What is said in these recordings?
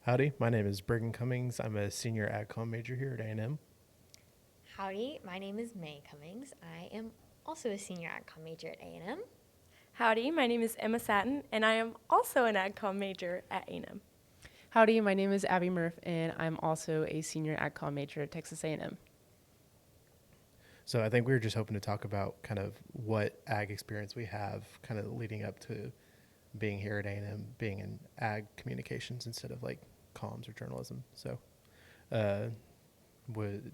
Howdy, my name is Brigham Cummings. I'm a senior AgCom major here at A&M. Howdy, my name is May Cummings. I am also a senior AgCom major at A&M. Howdy, my name is Emma Satin, and I am also an AgCom major at A&M. Howdy, my name is Abby Murph, and I'm also a senior AgCom major at Texas A&M. So I think we were just hoping to talk about kind of what ag experience we have kind of leading up to being here at A&M, being in ag communications instead of like comms or journalism. So do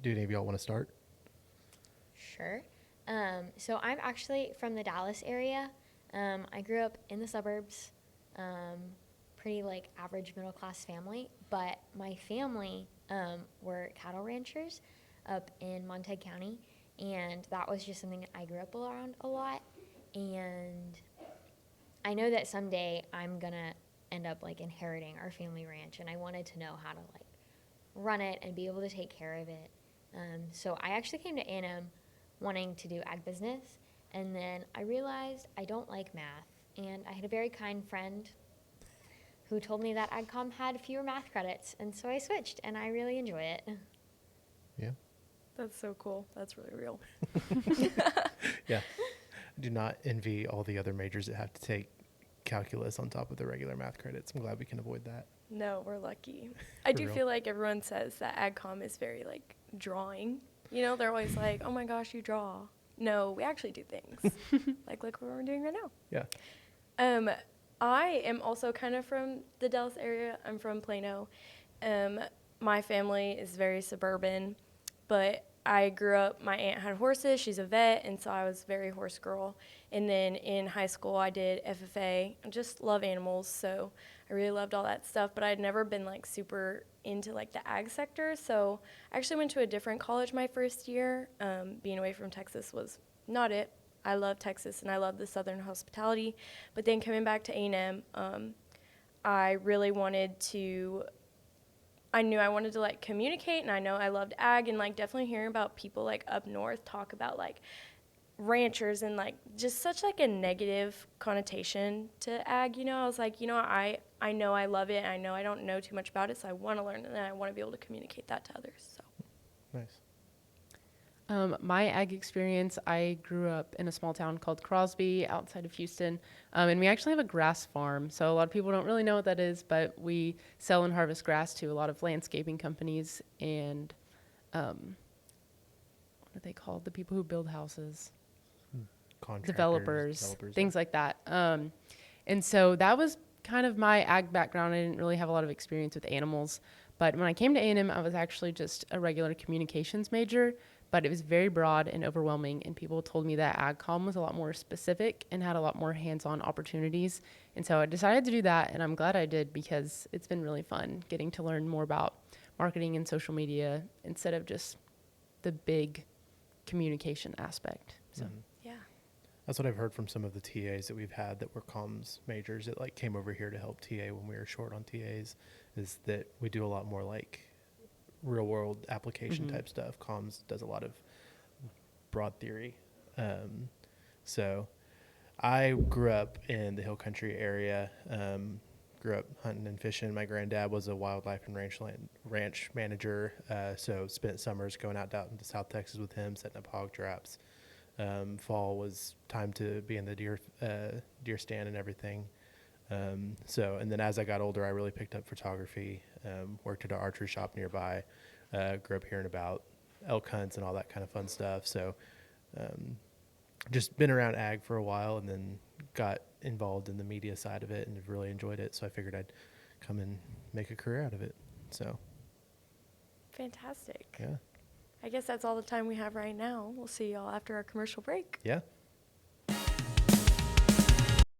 any of y'all want to start? Sure. So I'm actually from the Dallas area. I grew up in the suburbs, pretty like average middle class family, but my family were cattle ranchers up in Montague County, and that was just something that I grew up around a lot. And I know that someday I'm gonna end up like inheriting our family ranch, and I wanted to know how to like run it and be able to take care of it. So I actually came to A&M wanting to do ag business, and then I realized I don't like math, and I had a very kind friend who told me that AgCom had fewer math credits, and so I switched, and I really enjoy it. Yeah. That's so cool. That's really real. Yeah. I do not envy all the other majors that have to take calculus on top of the regular math credits. I'm glad we can avoid that. No, we're lucky. I For do real. feel like everyone says that AgCom is very like drawing. You know, they're always like, "Oh my gosh, you draw." No, we actually do things. Like look what we're doing right now. Yeah. I am also kind of from the Dallas area. I'm from Plano. My family is very suburban, but I grew up, my aunt had horses, she's a vet, and so I was very horse girl. And then in high school, I did FFA. I just love animals, so I really loved all that stuff, but I'd never been like super into like the ag sector. So I actually went to a different college my first year. Being away from Texas was not it. I love Texas and I love the Southern hospitality, but then coming back to A&M, I really wanted to I knew I wanted to like communicate, and I know I loved ag, and like definitely hearing about people like up north talk about like ranchers and like just such like a negative connotation to ag. You know, I was like, I know I love it, and I know I don't know too much about it, so I want to learn it, and I want to be able to communicate that to others. So Nice. My ag experience, I grew up in a small town called Crosby outside of Houston, and we actually have a grass farm. So a lot of people don't really know what that is, but we sell and harvest grass to a lot of landscaping companies and what are they called? The people who build houses. Contractors, Developers, yeah. things like that. And so that was kind of my ag background. I didn't really have a lot of experience with animals. But when I came to A&M, I was actually just a regular communications major, but it was very broad and overwhelming. And people told me that AgCom was a lot more specific and had a lot more hands-on opportunities. And so I decided to do that, and I'm glad I did because it's been really fun getting to learn more about marketing and social media instead of just the big communication aspect. So. Mhm. yeah. That's what I've heard from some of the TAs that we've had that were comms majors that like came over here to help TA when we were short on TAs, is that we do a lot more like real world application type stuff. Comms does a lot of broad theory. So I grew up in the Hill Country area. Grew up hunting and fishing. My granddad was a wildlife and ranch manager, so spent summers going out into South Texas with him, setting up hog traps. Fall was time to be in the deer stand and everything. And then as I got older, I really picked up photography, worked at an archery shop nearby, grew up hearing about elk hunts and all that kind of fun stuff. So just been around ag for a while, and then got involved in the media side of it and have really enjoyed it. So I figured I'd come and make a career out of it. So Fantastic. yeah. I guess that's all the time we have right now. We'll see y'all after our commercial break. Yeah.